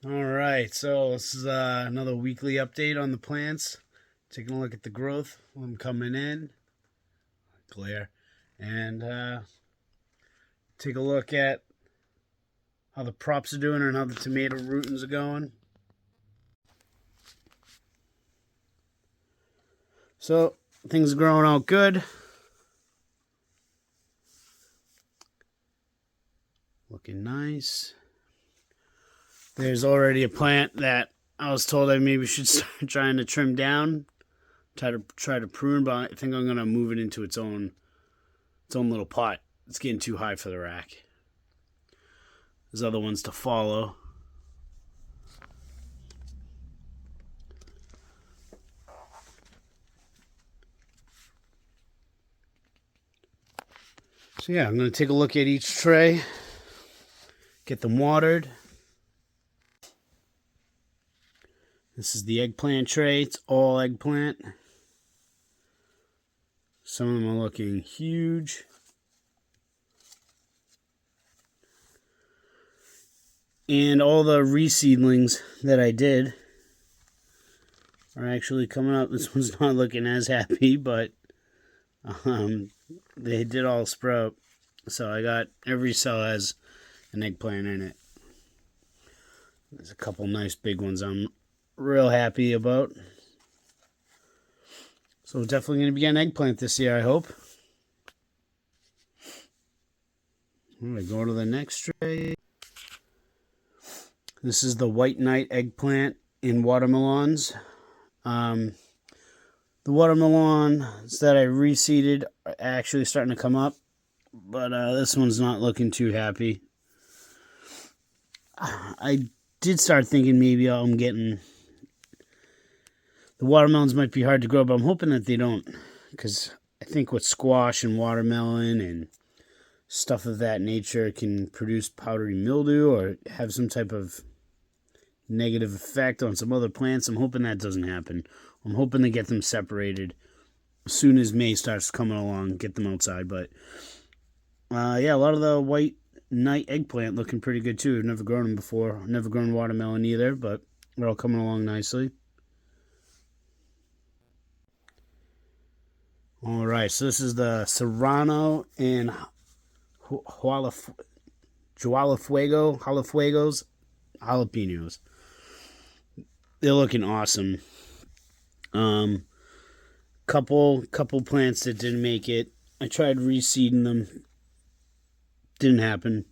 All right, so this is another weekly update on the plants. Taking a look at the growth, them coming in, glare, and take a look at how the props are doing and how the tomato rootings are going. So things are growing out good. Looking nice. There's already a plant that I was told I maybe should start trying to trim down, try to prune, but I think I'm gonna move it into its own little pot. It's getting too high for the rack. There's other ones to follow. So yeah, I'm going to take a look at each tray, get them watered. This is the eggplant tray. It's all eggplant. Some of them are looking huge. And all the reseedlings that I did are actually coming up. This one's not looking as happy, but they did all sprout. So I got every cell has an eggplant in it. There's a couple nice big ones I'm real happy about. So definitely going to be an eggplant this year, I hope. I'm going to go to the next tray. This is the White Knight eggplant in watermelons. The watermelons that I reseeded are actually starting to come up, but this one's not looking too happy. I did start thinking maybe I'm getting... The watermelons might be hard to grow, but I'm hoping that they don't, because I think with squash and watermelon and stuff of that nature can produce powdery mildew or have some type of negative effect on some other plants. I'm hoping that doesn't happen. I'm hoping to get them separated as soon as May starts coming along, get them outside. But yeah, a lot of the White Knight eggplant looking pretty good too. I've never grown them before. I've never grown watermelon either, but they're all coming along nicely. All right, so this is the Serrano and Jalafuegos jalapenos. They're looking awesome. Couple plants that didn't make it. I tried reseeding them. Didn't happen.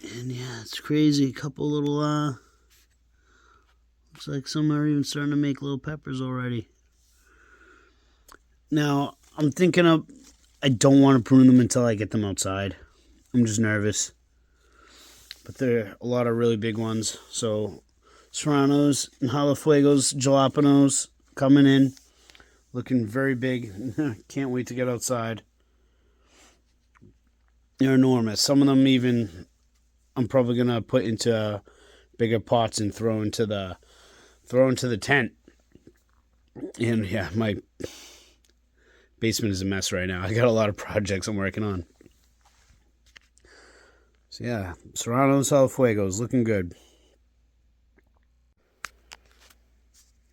And yeah, it's crazy. Couple little looks like some are even starting to make little peppers already. Now, I'm thinking of, I don't want to prune them until I get them outside. I'm just nervous. But there are a lot of really big ones. So, Serranos and Jalafuegos, jalapenos coming in. Looking very big. Can't wait to get outside. They're enormous. Some of them even, I'm probably going to put into bigger pots and throw into the tent. And yeah, my basement is a mess right now. I got a lot of projects I'm working on. So yeah, Serranos Jalafuegos looking good.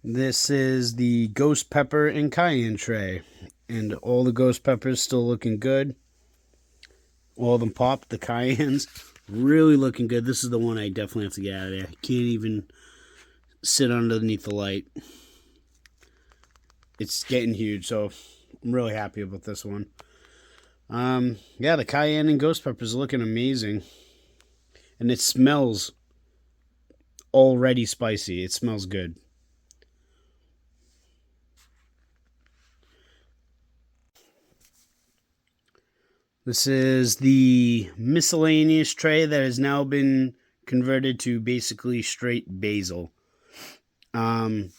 This is the ghost pepper and cayenne tray. And all the ghost peppers still looking good. All of them popped. The cayennes really looking good. This is the one I definitely have to get out of there. I can't even sit underneath the light. It's getting huge, so I'm really happy about this one. Yeah, the cayenne and ghost peppers are looking amazing. And it smells already spicy. It smells good. This is the miscellaneous tray that has now been converted to basically straight basil. There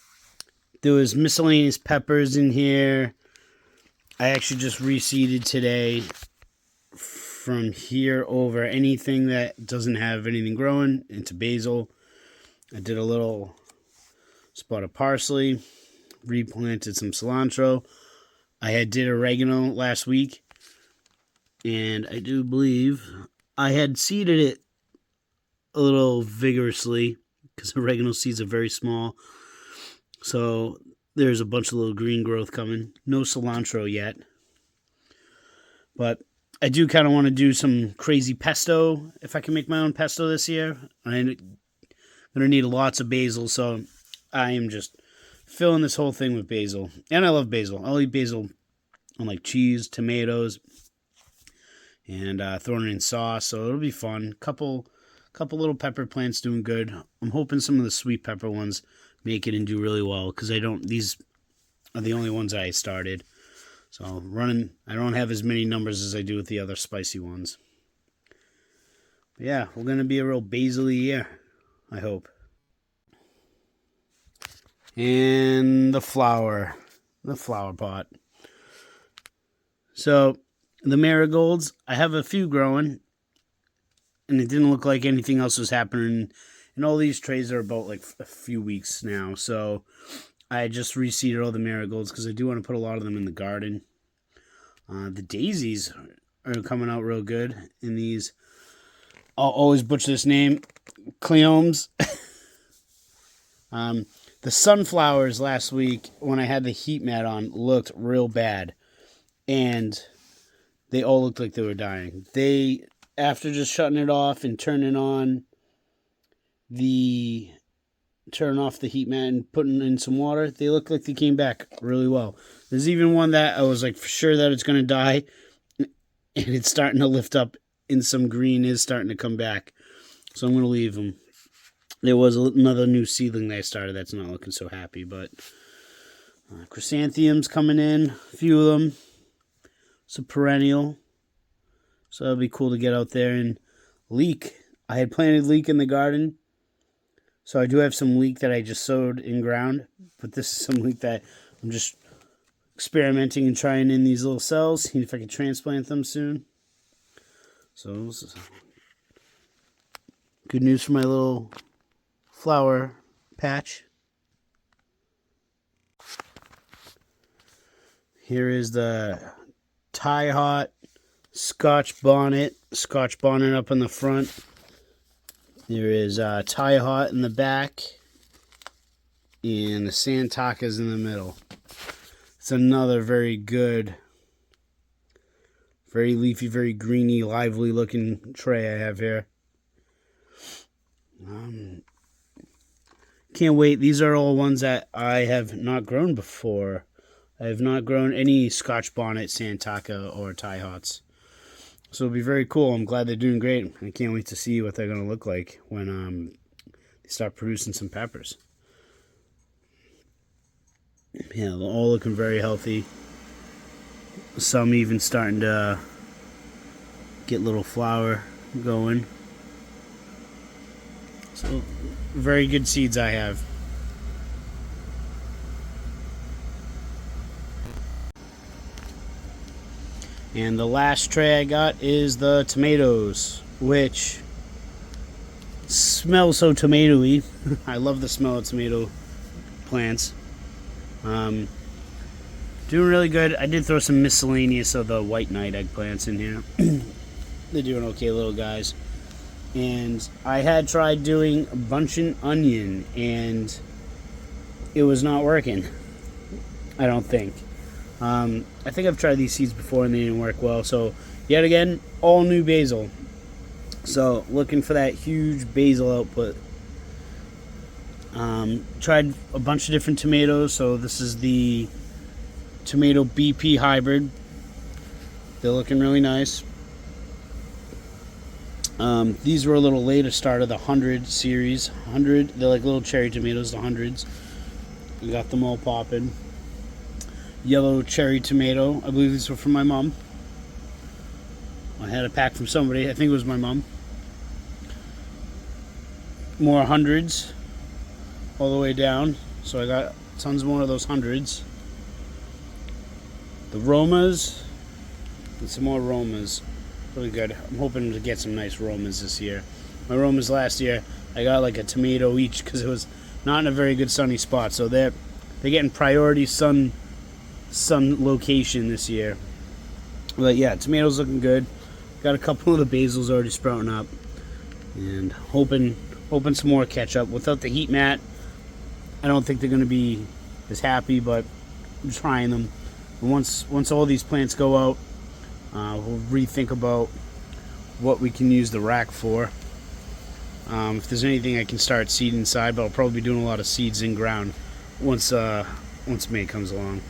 was miscellaneous peppers in here. I actually just reseeded today from here over anything that doesn't have anything growing into basil. I did a little spot of parsley, replanted some cilantro. I did oregano last week, and I do believe I had seeded it a little vigorously because oregano seeds are very small. So there's a bunch of little green growth coming. No cilantro yet. But I do kind of want to do some crazy pesto if I can make my own pesto this year. I'm going to need lots of basil, so I am just filling this whole thing with basil. And I love basil. I'll eat basil on like cheese, tomatoes, and throwing it in sauce, so it'll be fun. Couple little pepper plants doing good. I'm hoping some of the sweet pepper ones make it and do really well, because these are the only ones I started. So I don't have as many numbers as I do with the other spicy ones. But yeah, we're going to be a real basil-y year, I hope. And the flower pot. So the marigolds, I have a few growing, and it didn't look like anything else was happening. And all these trays are about like a few weeks now, so I just reseeded all the marigolds because I do want to put a lot of them in the garden. The daisies are coming out real good in these. I'll always butcher this name, cleomes. The sunflowers last week, when I had the heat mat on, looked real bad. And they all looked like they were dying. After just shutting it off and turning off the heat mat and putting in some water, they look like they came back really well. There's even one that I was like for sure that it's going to die, and it's starting to lift up, and some green is starting to come back. So I'm going to leave them. There was another new seedling that I started that's not looking so happy, but chrysanthemums coming in, a few of them. It's a perennial, so it'll be cool to get out there. And leek, I had planted leek in the garden, so I do have some leek that I just sowed in ground, but this is some leek that I'm just experimenting and trying in these little cells, seeing if I can transplant them soon. So this is good news for my little flower patch. Here is the Tie Hot Scotch bonnet up in the front. There is Tie Hot in the back, and the Santakas in the middle. It's another very good, very leafy, very greeny, lively looking tray I have here. Can't wait. These are all ones that I have not grown before. I have not grown any Scotch bonnet, Santaka, or Tie Hots. So it'll be very cool. I'm glad they're doing great. I can't wait to see what they're going to look like when they start producing some peppers. Yeah, they're all looking very healthy. Some even starting to get little flower going. So, very good seeds I have. And the last tray I got is the tomatoes, which smell so tomatoey. I love the smell of tomato plants. Doing really good. I did throw some miscellaneous of the white knight eggplants in here. They're doing okay, little guys. And I had tried doing a bunching onion, and it was not working. I don't think. I think I've tried these seeds before and they didn't work well. So, yet again, all new basil. So, looking for that huge basil output. Tried a bunch of different tomatoes. So, this is the tomato BP hybrid. They're looking really nice. These were a little later start of the 100 series. 100, they're like little cherry tomatoes, the 100s. We got them all popping. Yellow cherry tomato. I believe these were from my mom. I had a pack from somebody. I think it was my mom. More 100s all the way down. So I got tons more of those 100s. The Romas. And some more Romas. Really good. I'm hoping to get some nice Romas this year. My Romas last year, I got like a tomato each because it was not in a very good sunny spot. So they're getting priority sun location this year. But yeah, tomatoes looking good. Got a couple of the basils already sprouting up. and hoping some more catch up. Without the heat mat, I don't think they're going to be as happy, but I'm trying them. And once all these plants go out, we'll rethink about what we can use the rack for. If there's anything I can start seed inside, but I'll probably be doing a lot of seeds in ground once May comes along.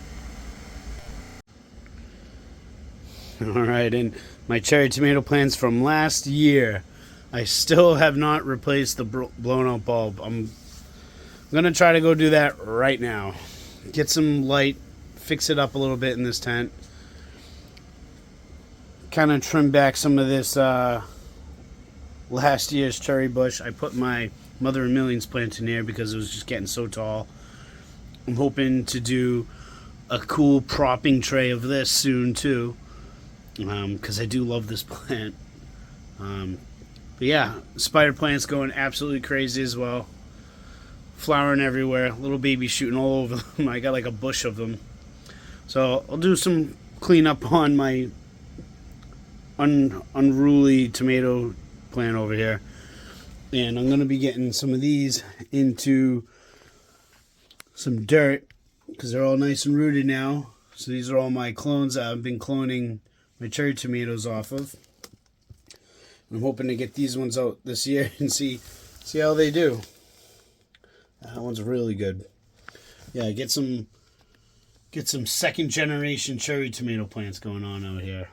Alright, and my cherry tomato plants from last year, I still have not replaced the blown out bulb. I'm going to try to go do that right now. Get some light, fix it up a little bit in this tent. Kind of trim back some of this last year's cherry bush. I put my Mother of Millions plant in here because it was just getting so tall. I'm hoping to do a cool propping tray of this soon too, because I do love this plant. But yeah, spider plants going absolutely crazy as well. Flowering everywhere, little babies shooting all over them. I got like a bush of them. So I'll do some cleanup on my unruly tomato plant over here. And I'm going to be getting some of these into some dirt because they're all nice and rooted now. So these are all my clones that I've been cloning my cherry tomatoes off of. I'm hoping to get these ones out this year and see how they do. That one's really good. Yeah, get some second generation cherry tomato plants going on out here.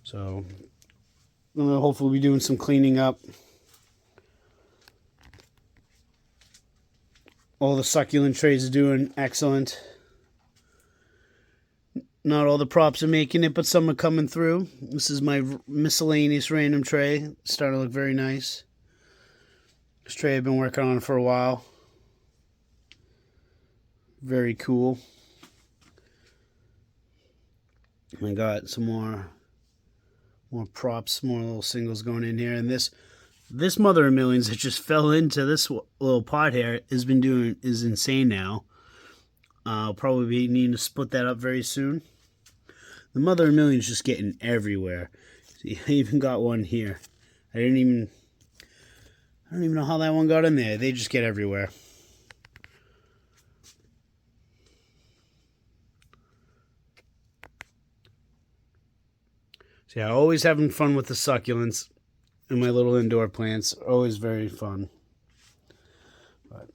So I'm gonna hopefully be doing some cleaning up. All the succulent trays are doing excellent. Not all the props are making it, but some are coming through. This is my miscellaneous random tray. It's starting to look very nice. This tray I've been working on for a while. Very cool. I got some more props, more little singles going in here. And this Mother of Millions that just fell into this little pot here is insane now. I'll probably be needing to split that up very soon. The Mother of Millions just getting everywhere. See, I even got one here. I don't even know how that one got in there. They just get everywhere. So yeah, always having fun with the succulents and my little indoor plants. Always very fun. But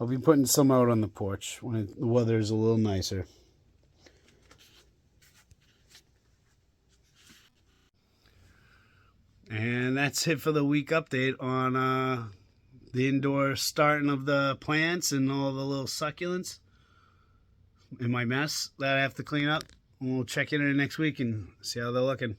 I'll be putting some out on the porch when the weather is a little nicer. And that's it for the week update on the indoor starting of the plants and all the little succulents in my mess that I have to clean up. And we'll check in next week and see how they're looking.